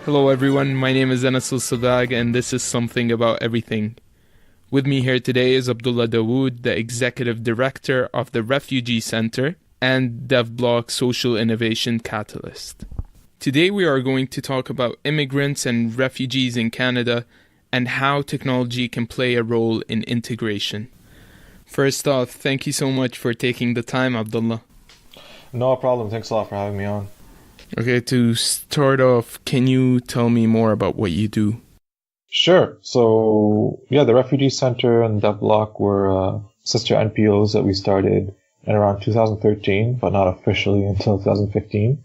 Hello everyone, my name is Anas Al-Sabag and this is Something About Everything. With me here today is Abdulla Daoud, the Executive Director of the Refugee Centre and DevBlock Social Innovation Catalyst. Today we are going to talk about immigrants and refugees in Canada and how technology can play a role in integration. First off, thank you so much for taking the time, Abdullah. No problem. Thanks a lot for having me on. Okay, to start off, can you tell me more about what you do? Sure. So, the Refugee Centre and DevBlock were sister NPOs that we started in around 2013, but not officially until 2015.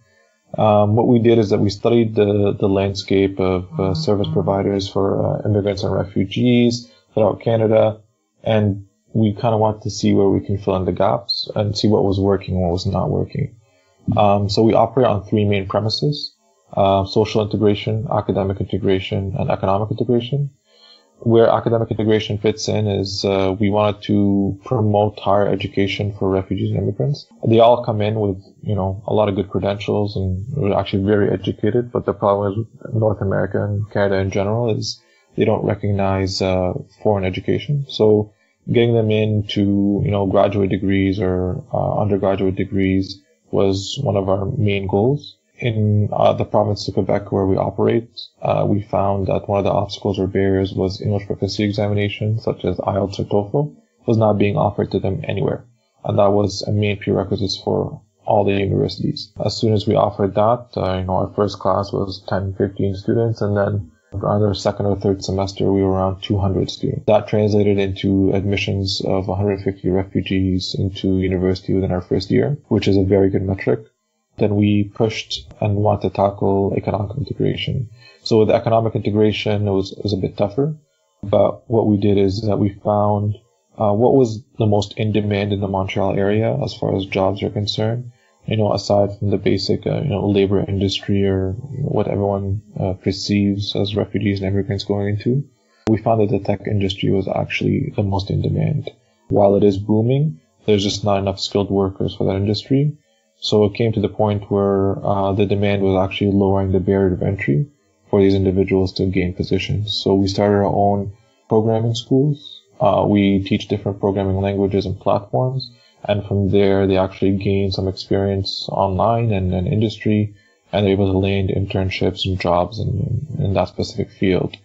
What we did is that we studied the landscape of service providers for immigrants and refugees throughout Canada, and we kind of wanted to see where we can fill in the gaps and see what was working and what was not working. So we operate on three main premises: social integration, academic integration, and economic integration. Where academic integration fits in is we wanted to promote higher education for refugees and immigrants. They all come in with, a lot of good credentials and we're actually very educated, but the problem is with North America and Canada in general is they don't recognize foreign education. So getting them into, graduate degrees or undergraduate degrees was one of our main goals. In the province of Quebec where we operate, we found that one of the obstacles or barriers was English proficiency examinations, such as IELTS or TOEFL, was not being offered to them anywhere. And that was a main prerequisite for all the universities. As soon as we offered that, our first class was 10, 15 students, and then around our second or third semester, we were around 200 students. That translated into admissions of 150 refugees into university within our first year, which is a very good metric. Then we pushed and wanted to tackle economic integration. So with economic integration, it was a bit tougher. But what we did is that we found what was the most in demand in the Montreal area as far as jobs are concerned. Aside from the basic, labor industry or what everyone perceives as refugees and immigrants going into, we found that the tech industry was actually the most in demand. While it is booming, there's just not enough skilled workers for that industry. So it came to the point where the demand was actually lowering the barrier of entry for these individuals to gain positions. So we started our own programming schools. We teach different programming languages and platforms. And from there, they actually gain some experience online and in industry, and they're able to land internships and jobs in that specific field.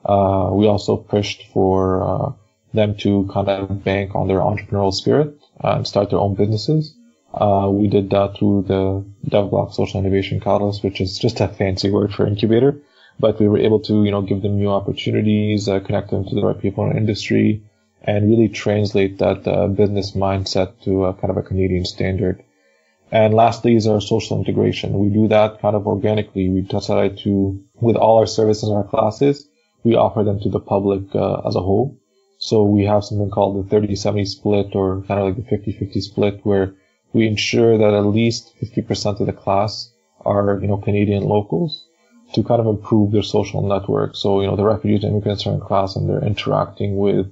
We also pushed for them to kind of bank on their entrepreneurial spirit and start their own businesses. We did that through the DevBlock Social Innovation Catalyst, which is just a fancy word for incubator. But we were able to, give them new opportunities, connect them to the right people in the industry, and really translate that business mindset to a kind of a Canadian standard. And lastly is our social integration. We do that kind of organically. We decided to, with all our services and our classes, we offer them to the public as a whole. So we have something called the 30-70 split, or kind of like the 50-50 split, where we ensure that at least 50% of the class are, Canadian locals to kind of improve their social network. So, the refugees and immigrants are in class and they're interacting with,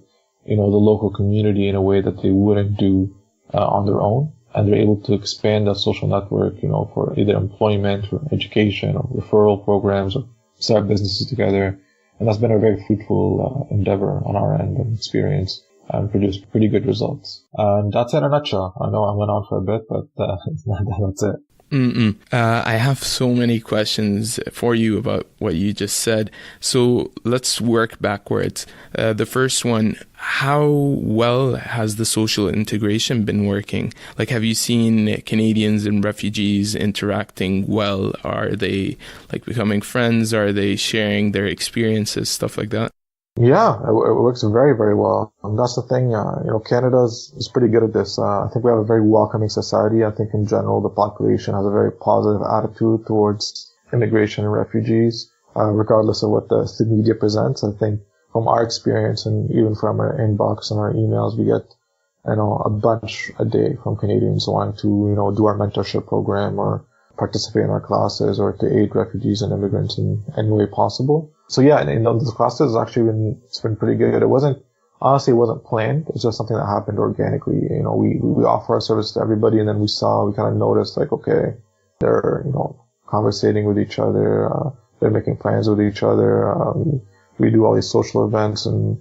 the local community in a way that they wouldn't do on their own. And they're able to expand that social network, for either employment or education or referral programs or start businesses together. And that's been a very fruitful endeavor on our end and experience, and produced pretty good results. And that's it in a nutshell. I know I went on for a bit, but that's it. I have so many questions for you about what you just said. So let's work backwards. The first one, how well has the social integration been working? Like, have you seen Canadians and refugees interacting well? Are they becoming friends? Are they sharing their experiences, stuff like that? Yeah, it works very, very well. And that's the thing, Canada is pretty good at this. I think we have a very welcoming society. I think in general, the population has a very positive attitude towards immigration and refugees, regardless of what the media presents. I think from our experience and even from our inbox and our emails, we get, a bunch a day from Canadians wanting to, do our mentorship program or participate in our classes or to aid refugees and immigrants in any way possible. So yeah, in those classes, it's been pretty good. It wasn't planned. It's just something that happened organically. We offer our service to everybody, and then we kind of noticed, okay, they're, conversating with each other. they're making plans with each other. We do all these social events, and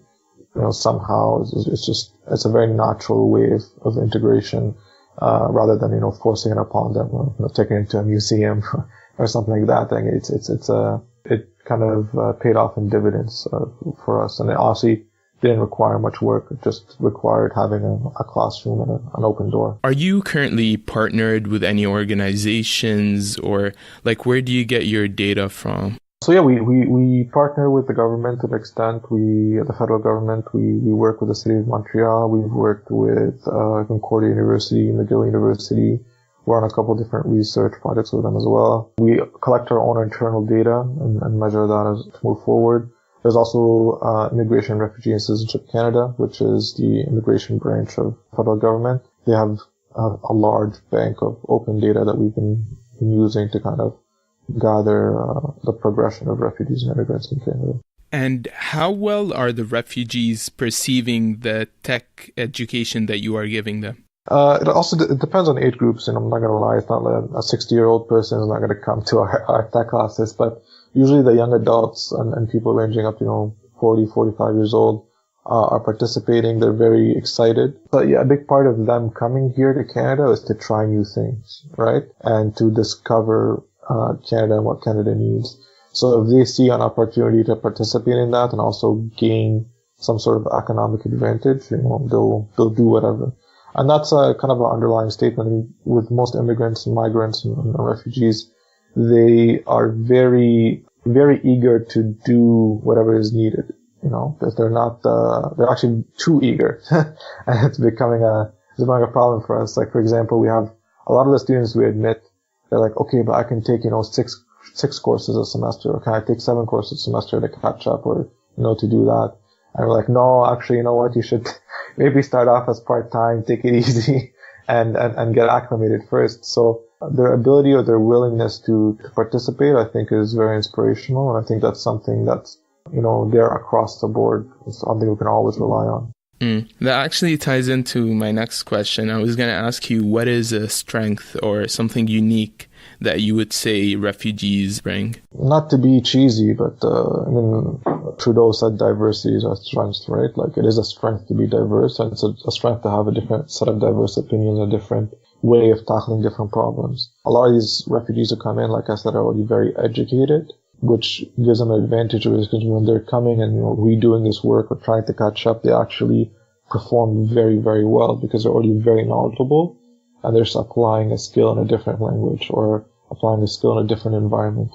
somehow it's a very natural way of integration, rather than forcing it upon them, or taking it to a museum or something like that. I think it kind of paid off in dividends for us, and it obviously didn't require much work. It just required having a classroom and an open door. Are you currently partnered with any organizations, or where do you get your data from? So yeah, we partner with the government to an extent. The federal government, we work with the city of Montreal. We've worked with Concordia University, McGill University. We're on a couple of different research projects with them as well. We collect our own internal data and measure that to move forward. There's also Immigration and Refugee and Citizenship Canada, which is the immigration branch of federal government. They have a large bank of open data that we've been using to kind of gather the progression of refugees and immigrants in Canada. And how well are the refugees perceiving the tech education that you are giving them? It depends on age groups, and I'm not going to lie, it's not like a 60-year-old person is not going to come to our tech classes, but usually the young adults and people ranging up to 40, 45 years old are participating. They're very excited. But yeah, a big part of them coming here to Canada is to try new things, right? And to discover Canada and what Canada needs. So if they see an opportunity to participate in that and also gain some sort of economic advantage, they'll do whatever. And that's kind of an underlying statement with most immigrants and migrants and refugees. They are very, very eager to do whatever is needed. If they're not, they're actually too eager. And it's becoming a problem for us. Like, for example, we have a lot of the students we admit, they're like, okay, but I can take, six courses a semester, or can I take 7 courses a semester to catch up, or, to do that. And we're like, no, actually, you know what? You should maybe start off as part-time, take it easy, and get acclimated first. So their ability or their willingness to participate, I think, is very inspirational. And I think that's something that's, there across the board. It's something we can always rely on. That actually ties into my next question. I was going to ask you, what is a strength or something unique that you would say refugees bring? Not to be cheesy, but Trudeau said diversity is our strength, right? Like, it is a strength to be diverse, and it's a strength to have a different set of diverse opinions, a different way of tackling different problems. A lot of these refugees who come in, like I said, are already very educated, which gives them an advantage because when they're coming and redoing this work or trying to catch up, they actually perform very, very well because they're already very knowledgeable, and they're just applying a skill in a different language or applying a skill in a different environment.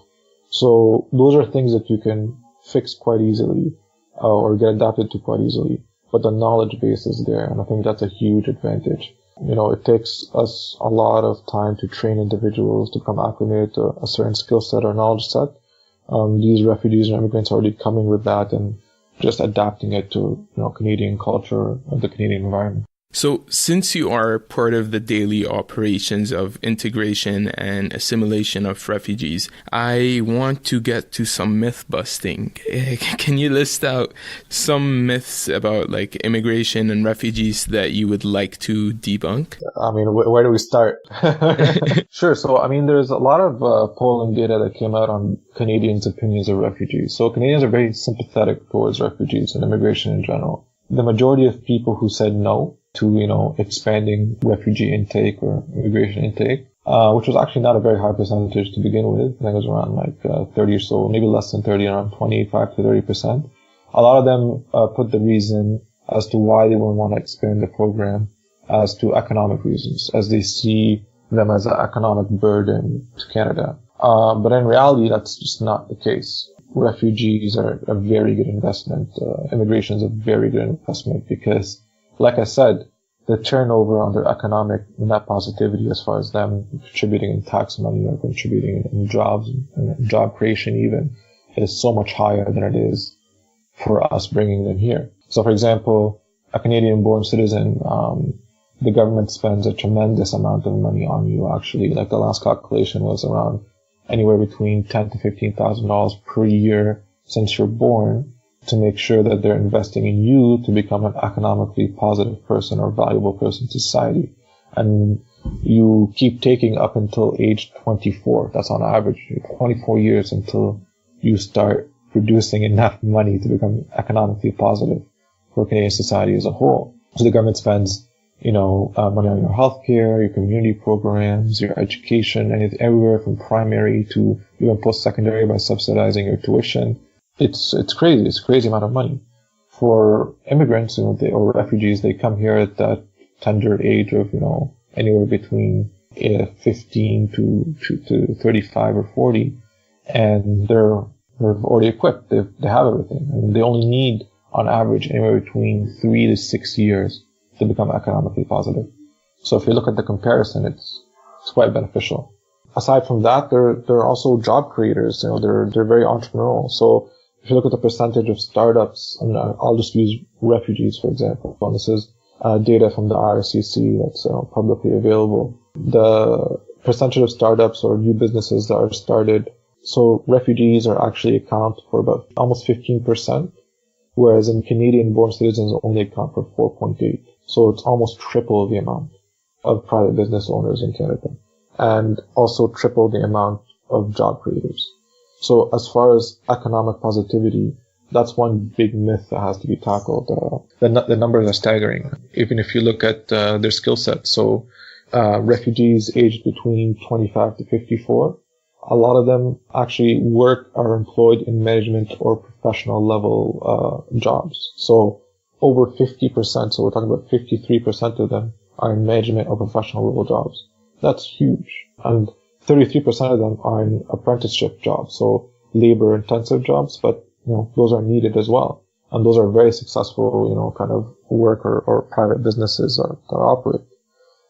So those are things that you can fix quite easily or get adapted to quite easily, but the knowledge base is there, and I think that's a huge advantage. It takes us a lot of time to train individuals to become acclimated to a certain skill set or knowledge set. These refugees and immigrants are already coming with that and just adapting it to Canadian culture and the Canadian environment. So since you are part of the daily operations of integration and assimilation of refugees, I want to get to some myth busting. Can you list out some myths about immigration and refugees that you would like to debunk? Where do we start? Sure. So, there's a lot of polling data that came out on Canadians' opinions of refugees. So Canadians are very sympathetic towards refugees and immigration in general. The majority of people who said no to, expanding refugee intake or immigration intake, which was actually not a very high percentage to begin with. I think it was around 30 or so, maybe less than 30, around 25 to 30%. A lot of them put the reason as to why they wouldn't want to expand the program as to economic reasons, as they see them as an economic burden to Canada. But in reality, that's just not the case. Refugees are a very good investment. Immigration is a very good investment because, like I said, the turnover on their economic net positivity as far as them contributing in tax money or contributing in jobs and job creation even is so much higher than it is for us bringing them here. So, for example, a Canadian-born citizen, the government spends a tremendous amount of money on you, actually. Like, the last calculation was around anywhere between $10,000 to $15,000 per year since you're born, to make sure that they're investing in you to become an economically positive person or valuable person to society. And you keep taking up until age 24. That's on average 24 years until you start producing enough money to become economically positive for Canadian society as a whole. So the government spends, money on your healthcare, your community programs, your education, and everywhere from primary to even post-secondary by subsidizing your tuition. It's crazy. It's a crazy amount of money. For immigrants, or refugees, they come here at that tender age of, anywhere between 15 to 35 or 40, and they're already equipped. They have everything, and they only need, on average, anywhere between 3 to 6 years to become economically positive. So if you look at the comparison, it's quite beneficial. Aside from that, they're also job creators. They're very entrepreneurial. So if you look at the percentage of startups, and I'll just use refugees for example. And this is data from the IRCC that's publicly available. The percentage of startups or new businesses that are started. So refugees are actually account for about almost 15%, whereas in Canadian-born citizens only account for 4.8%. So it's almost triple the amount of private business owners in Canada, and also triple the amount of job creators. So as far as economic positivity, that's one big myth that has to be tackled. The numbers are staggering, even if you look at their skill set. So refugees aged between 25 to 54, a lot of them actually are employed in management or professional level jobs. So over 50%, so we're talking about 53% of them are in management or professional level jobs. That's huge. And 33% of them are in apprenticeship jobs, so labor intensive jobs, but those are needed as well. And those are very successful, kind of work or private businesses that operate.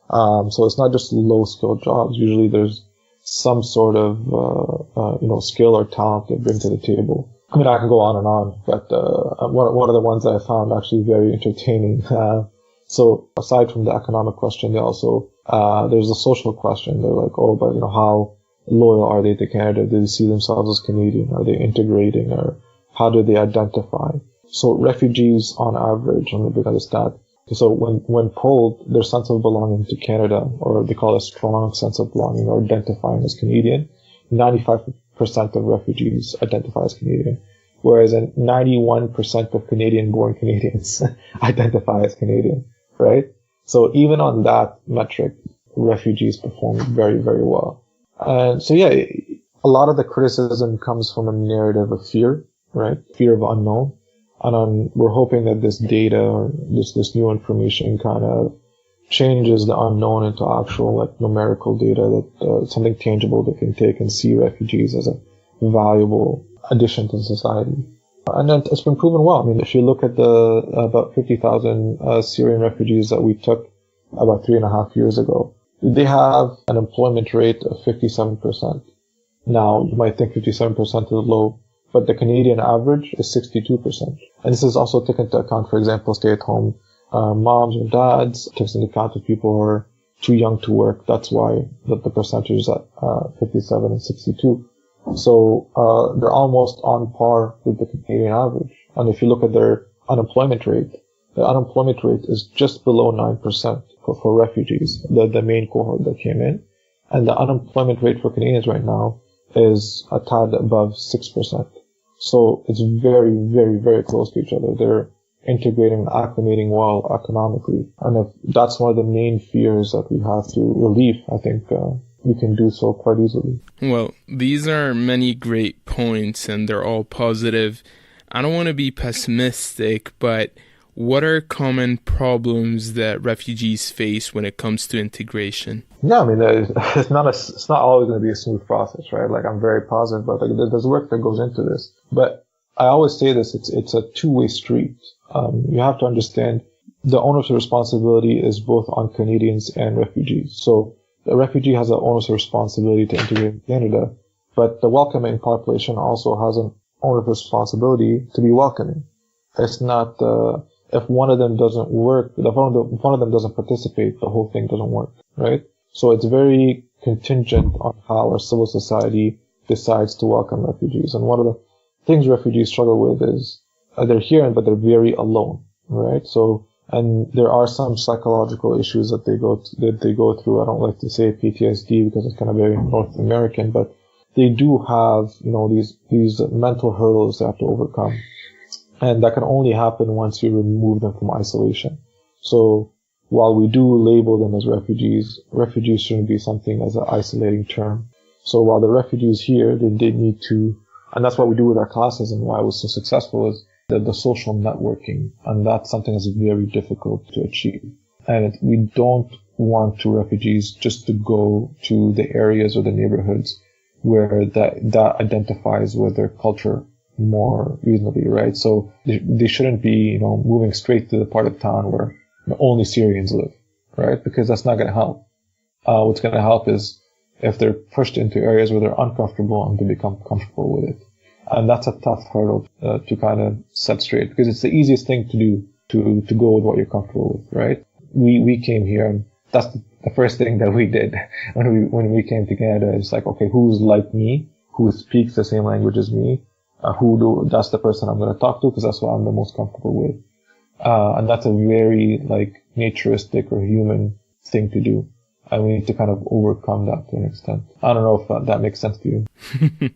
So it's not just low skilled jobs. Usually there's some sort of, skill or talent they bring to the table. I mean, I can go on and on, but one of the ones that I found actually very entertaining. So aside from the economic question, they also there's a social question. They're like, but how loyal are they to Canada? Do they see themselves as Canadian? Are they integrating, or how do they identify? So refugees, on average, I'm going to bring out a stat. So when polled, their sense of belonging to Canada, or they call it a strong sense of belonging or identifying as Canadian, 95% of refugees identify as Canadian, whereas 91% of Canadian-born Canadians identify as Canadian, right? So even on that metric, refugees perform very, very well. And so, a lot of the criticism comes from a narrative of fear, right? Fear of unknown. And we're hoping that this data, or this new information kind of changes the unknown into actual numerical data, that something tangible that can take and see refugees as a valuable addition to society. And then it's been proven well. I mean, if you look at the about 50,000 Syrian refugees that we took about 3.5 years ago, they have an employment rate of 57%. Now, you might think 57% is low, but the Canadian average is 62%. And this is also taken into account, for example, stay-at-home moms or dads, takes into account of people who are too young to work. That's why the percentage is at 57 and 62. So they're almost on par with the Canadian average. And if you look at their unemployment rate, the unemployment rate is just below 9% for refugees, the main cohort that came in. And the unemployment rate for Canadians right now is a tad above 6%. So it's very, very, very close to each other. They're integrating and acclimating well economically. And if that's one of the main fears that we have to relieve, I think we can do so quite easily. Well, these are many great points, and they're all positive. I don't want to be pessimistic, but what are common problems that refugees face when it comes to integration? Yeah, I mean, it's not always going to be a smooth process, right? Like, I'm very positive, but there's work that goes into this. But I always say this, it's a two-way street. You have to understand the onus of responsibility is both on Canadians and refugees. So the refugee has an onus of responsibility to integrate in Canada, but the welcoming population also has an onus of responsibility to be welcoming. It's not, if one of them doesn't work, if one of them doesn't participate, the whole thing doesn't work, right? So it's very contingent on how our civil society decides to welcome refugees. And one of the things refugees struggle with is they're here, but they're very alone, right? So, and there are some psychological issues that they go through. I don't like to say PTSD because it's kind of very North American, but they do have, these mental hurdles they have to overcome. And that can only happen once you remove them from isolation. So while we do label them as refugees shouldn't be something as an isolating term. So while the refugees here, they need to, and that's what we do with our classes and why it was so successful, is the social networking. And that's something that's very difficult to achieve. And we don't want refugees just to go to the areas or the neighborhoods where that identifies with their culture more reasonably, right? So they shouldn't be, moving straight to the part of town where only Syrians live, right? Because that's not going to help. What's going to help is if they're pushed into areas where they're uncomfortable and they become comfortable with it. And that's a tough hurdle to kind of set straight, because it's the easiest thing to do to go with what you're comfortable with, right? We came here, and that's the first thing that we did when we came to Canada. It's like, okay, who's like me, who speaks the same language as me, that's the person I'm going to talk to, because that's what I'm the most comfortable with. And that's a very naturistic or human thing to do. And we need to kind of overcome that to an extent. I don't know if that makes sense to you.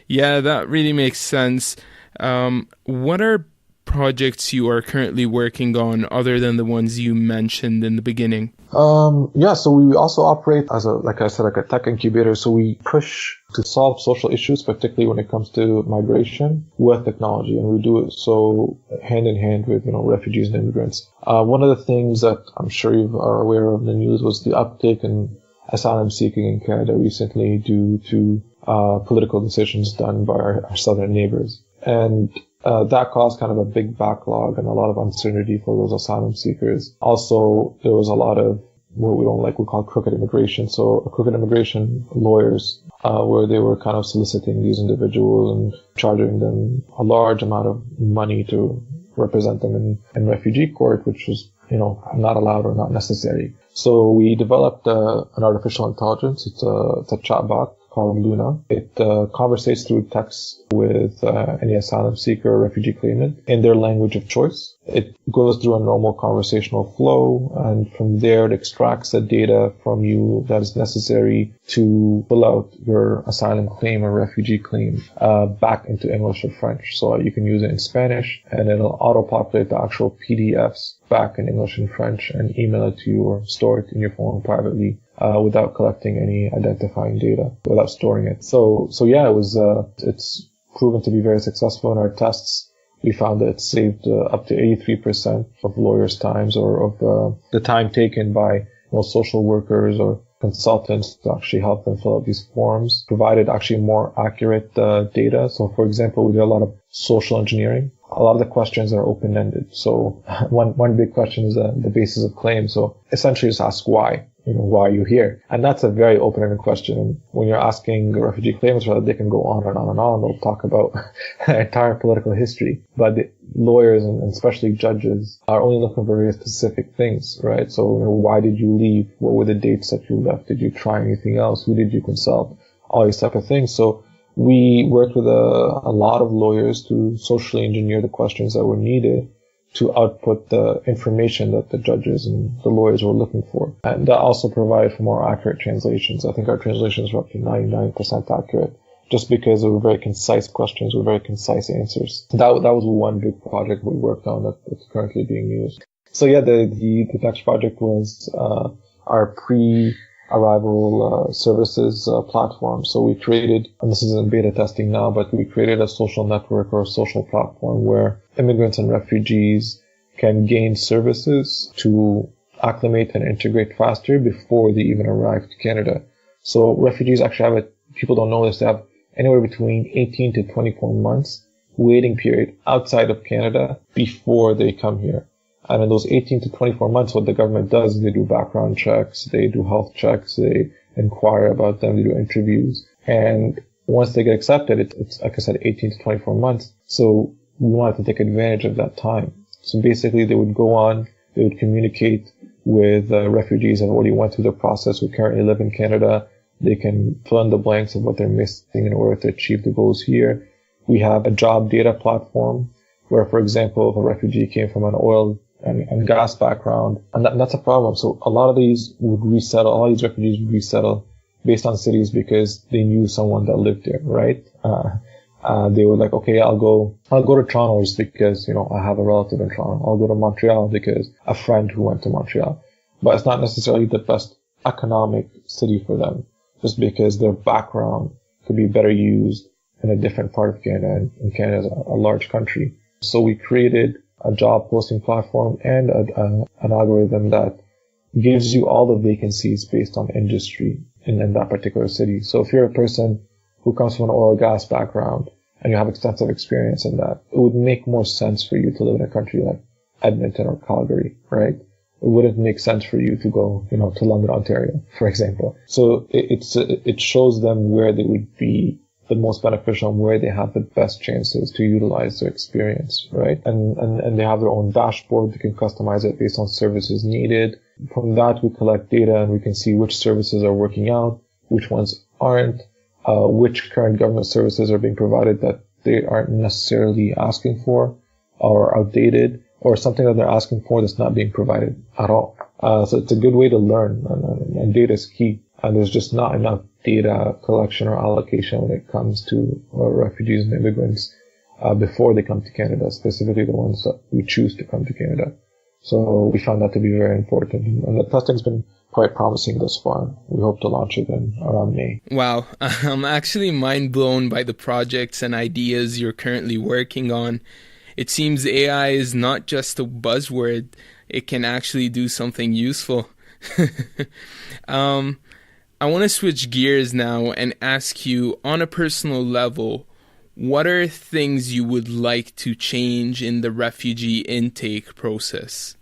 Yeah, that really makes sense. What are projects you are currently working on other than the ones you mentioned in the beginning? So we also operate as a tech incubator. So we push to solve social issues, particularly when it comes to migration, with technology. And we do it so hand in hand with, refugees and immigrants. One of the things that I'm sure you are aware of in the news was the uptake in asylum seeking in Canada recently due to political decisions done by our southern neighbors. And that caused kind of a big backlog and a lot of uncertainty for those asylum seekers. Also, there was a lot of what we call crooked immigration. So crooked immigration lawyers, where they were kind of soliciting these individuals and charging them a large amount of money to represent them in refugee court, which was, not allowed or not necessary. So we developed an artificial intelligence. It's a chatbot called Luna. It conversates through text with any asylum seeker or refugee claimant in their language of choice. It goes through a normal conversational flow, and from there it extracts the data from you that is necessary to fill out your asylum claim or refugee claim back into English or French. So you can use it in Spanish, and it'll auto-populate the actual PDFs back in English and French and email it to you or store it in your phone privately. Without collecting any identifying data, without storing it. So yeah, it's proven to be very successful in our tests. We found that it saved up to 83% of lawyers' times, or of the time taken by social workers or consultants to actually help them fill out these forms, provided actually more accurate data. So for example, we did a lot of social engineering. A lot of the questions are open-ended. So one big question is the basis of claim. So essentially just ask why. Why are you here? And that's a very open-ended question. And when you're asking refugee claimants, they can go on and on and on. They'll talk about their entire political history. But the lawyers and especially judges are only looking for very specific things, right? So, why did you leave? What were the dates that you left? Did you try anything else? Who did you consult? All these type of things. So we worked with a lot of lawyers to socially engineer the questions that were needed to output the information that the judges and the lawyers were looking for. And that also provided for more accurate translations. I think our translations were up to 99% accurate, just because they were very concise questions with very concise answers. That was one big project we worked on that's currently being used. So yeah, the next project was our pre-arrival services platform. So we created, and this is in beta testing now, but we created a social network or a social platform where immigrants and refugees can gain services to acclimate and integrate faster before they even arrive to Canada. So refugees actually have people don't know this, they have anywhere between 18 to 24 months waiting period outside of Canada before they come here. And in those 18 to 24 months, what the government does is they do background checks, they do health checks, they inquire about them, they do interviews. And once they get accepted, it's like I said, 18 to 24 months. So we wanted to take advantage of that time. So basically, they would go on, they would communicate with refugees that already went through the process, who currently live in Canada. They can fill in the blanks of what they're missing in order to achieve the goals here. We have a job data platform where, for example, if a refugee came from an oil and gas background, and that's a problem. So a lot of these would resettle, all these refugees would resettle based on cities because they knew someone that lived there, right? They were like, okay, I'll go to Toronto just because, I have a relative in Toronto. I'll go to Montreal because a friend who went to Montreal. But it's not necessarily the best economic city for them, just because their background could be better used in a different part of Canada, and Canada is a large country. So we created a job posting platform and an algorithm that gives you all the vacancies based on industry in that particular city. So if you're a person who comes from an oil and gas background and you have extensive experience in that, it would make more sense for you to live in a country like Edmonton or Calgary, right? It wouldn't make sense for you to go, to London, Ontario, for example. So it shows them where they would be the most beneficial and where they have the best chances to utilize their experience, right? And they have their own dashboard. They can customize it based on services needed. From that, we collect data and we can see which services are working out, which ones aren't, which current government services are being provided that they aren't necessarily asking for or outdated, or something that they're asking for that's not being provided at all. So it's a good way to learn, and data is key. And there's just not enough data collection or allocation when it comes to refugees and immigrants before they come to Canada, specifically the ones that we choose to come to Canada. So we found that to be very important. And the testing's been quite promising thus far. We hope to launch it around May. Wow. I'm actually mind blown by the projects and ideas you're currently working on. It seems AI is not just a buzzword. It can actually do something useful. I want to switch gears now and ask you, on a personal level, what are things you would like to change in the refugee intake process?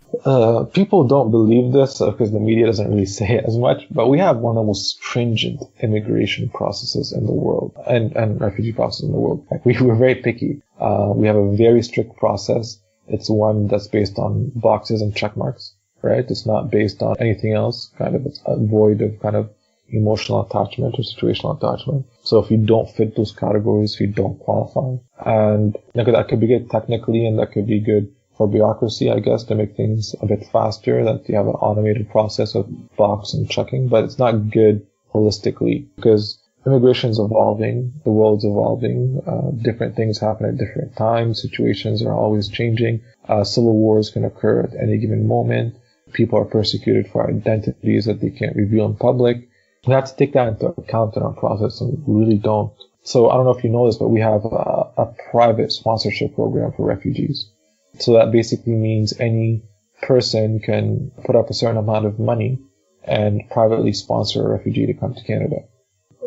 People don't believe this because the media doesn't really say it as much, but we have one of the most stringent immigration processes in the world and refugee processes in the world. Like we're very picky. We have a very strict process. It's one that's based on boxes and check marks, right? It's not based on anything else. It's void of kind of emotional attachment or situational attachment. So if you don't fit those categories, you don't qualify. And that could be good technically, and that could be good for bureaucracy, I guess, to make things a bit faster, that you have an automated process of box and checking, but it's not good holistically because immigration is evolving, the world's evolving, different things happen at different times, situations are always changing, civil wars can occur at any given moment, people are persecuted for identities that they can't reveal in public. We have to take that into account in our process, and we really don't. So I don't know if you know this, but we have a private sponsorship program for refugees. So that basically means any person can put up a certain amount of money and privately sponsor a refugee to come to Canada.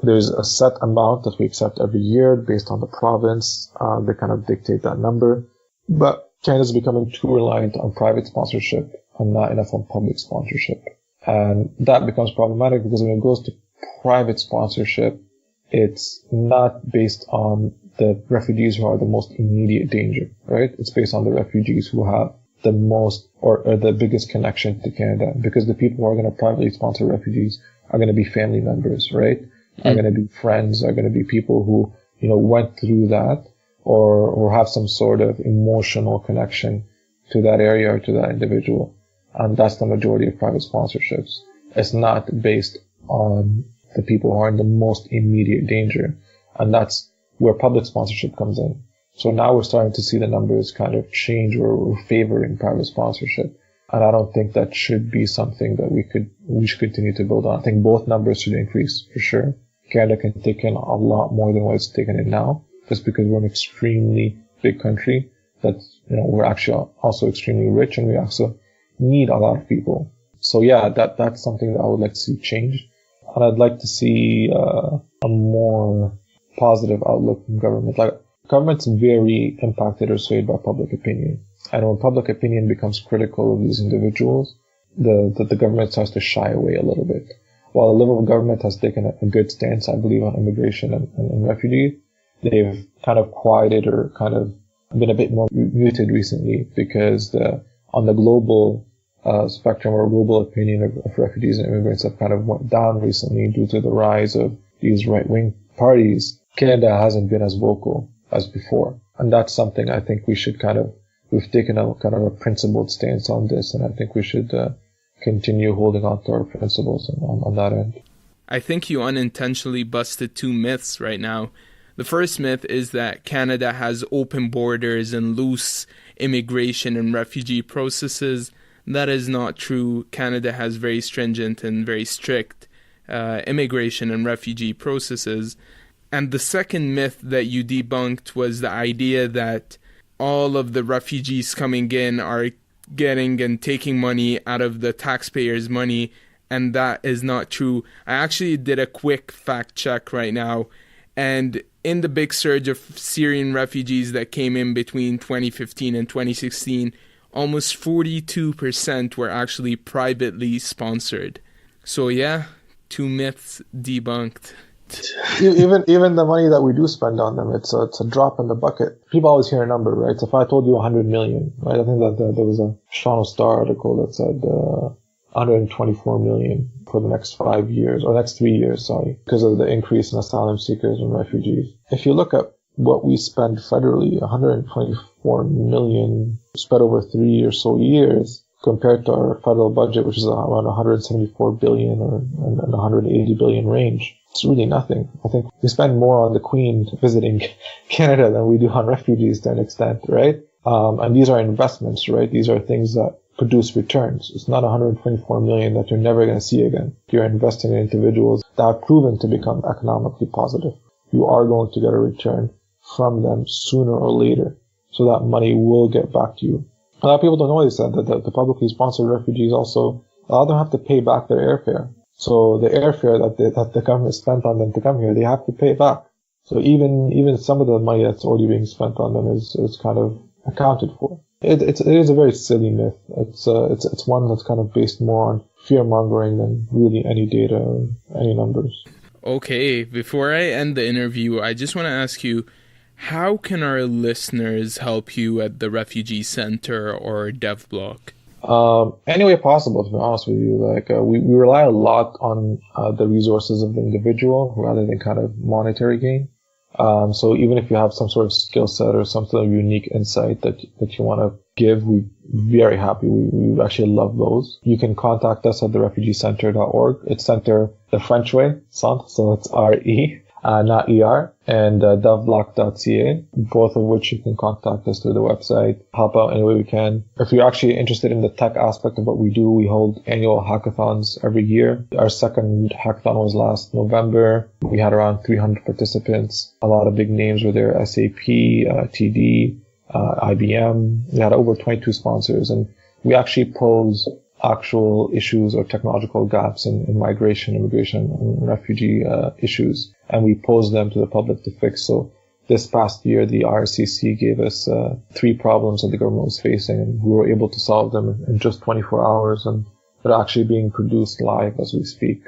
There's a set amount that we accept every year based on the province. They kind of dictate that number. But Canada's becoming too reliant on private sponsorship and not enough on public sponsorship. And that becomes problematic because when it goes to private sponsorship, it's not based on the refugees who are the most immediate danger, right? It's based on the refugees who have the most or the biggest connection to Canada, because the people who are going to privately sponsor refugees are going to be family members, right? Are going to be friends, are going to be people who, went through that or have some sort of emotional connection to that area or to that individual. And that's the majority of private sponsorships. It's not based on the people who are in the most immediate danger. And that's where public sponsorship comes in. So now we're starting to see the numbers kind of change where we're favoring private sponsorship. And I don't think that should be something that we should continue to build on. I think both numbers should increase for sure. Canada can take in a lot more than what it's taken in now, just because we're an extremely big country that's, we're actually also extremely rich, and we also need a lot of people. So yeah, that's something that I would like to see change. And I'd like to see a more positive outlook from government. Like, government's very impacted or swayed by public opinion. And when public opinion becomes critical of these individuals, the government starts to shy away a little bit. While the Liberal government has taken a good stance, I believe, on immigration and refugees, they've kind of quieted or kind of been a bit more muted recently, because on the global spectrum or global opinion of refugees and immigrants have kind of went down recently due to the rise of these right-wing parties. Canada hasn't been as vocal as before. And that's something I think we should we've taken a kind of a principled stance on this, and I think we should continue holding on to our principles on that end. I think you unintentionally busted two myths right now. The first myth is that Canada has open borders and loose immigration and refugee processes. That is not true. Canada has very stringent and very strict immigration and refugee processes. And the second myth that you debunked was the idea that all of the refugees coming in are getting and taking money out of the taxpayers' money, and that is not true. I actually did a quick fact check right now, and in the big surge of Syrian refugees that came in between 2015 and 2016, almost 42% were actually privately sponsored. So yeah, two myths debunked. Even the money that we do spend on them, it's a drop in the bucket. People always hear a number, right? So if I told you 100 million, right? I think that there was a Toronto Star article that said 124 million for the next 5 years, or next 3 years, sorry, because of the increase in asylum seekers and refugees. If you look at what we spend federally, 124 million spread over 3 or so years, compared to our federal budget, which is around 174 billion or in the 180 billion range. It's really nothing. I think we spend more on the Queen visiting Canada than we do on refugees to an extent, right? And these are investments, right? These are things that produce returns. It's not 124 million that you're never going to see again. You're investing in individuals that have proven to become economically positive. You are going to get a return from them sooner or later. So that money will get back to you. A lot of people don't know this, that the publicly sponsored refugees also, a lot of them have to pay back their airfare. So the airfare that the government spent on them to come here, they have to pay back. So even some of the money that's already being spent on them is kind of accounted for. It is a very silly myth. It's one that's kind of based more on fear mongering than really any data or any numbers. Okay, before I end the interview, I just want to ask you, how can our listeners help you at the Refugee Centre or DevBlock? Any way possible, to be honest with you. Like we rely a lot on the resources of the individual rather than kind of monetary gain. So even if you have some sort of skill set or some sort of unique insight that you want to give, we're very happy. We actually love those. You can contact us at the refugeecenter.org. It's center the French way, centre, so it's RE. Not ER, and devblock.ca, both of which you can contact us through the website, help out any way we can. If you're actually interested in the tech aspect of what we do, we hold annual hackathons every year. Our second hackathon was last November. We had around 300 participants. A lot of big names were there, SAP, TD, IBM. We had over 22 sponsors, and we actually pose actual issues or technological gaps in migration, immigration, and refugee issues, and we pose them to the public to fix. So this past year, the RCC gave us 3 problems that the government was facing, and we were able to solve them in just 24 hours, and they're actually being produced live as we speak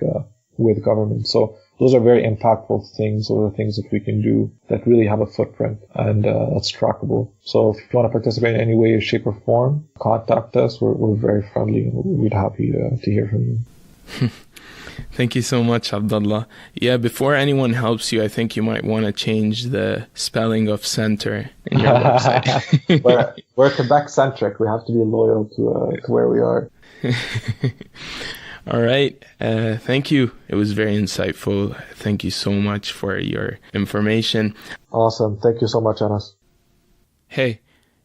with government. So those are very impactful things. Those are things that we can do that really have a footprint and that's trackable. So if you want to participate in any way, shape, or form, contact us. We're very friendly, and we'd be happy to hear from you. Thank you so much, Abdullah. Yeah, before anyone helps you, I think you might want to change the spelling of center in your website. We're Quebec-centric. We have to be loyal to where we are. All right. Thank you. It was very insightful. Thank you so much for your information. Awesome. Thank you so much, Anas. Hey,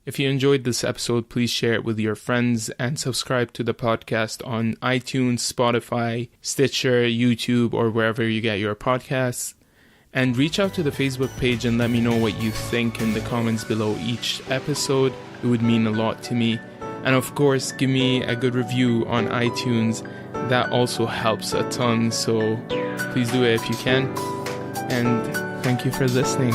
if you enjoyed this episode, please share it with your friends and subscribe to the podcast on iTunes, Spotify, Stitcher, YouTube, or wherever you get your podcasts. And reach out to the Facebook page and let me know what you think in the comments below each episode. It would mean a lot to me. And of course, give me a good review on iTunes. That also helps a ton, so please do it if you can. And thank you for listening.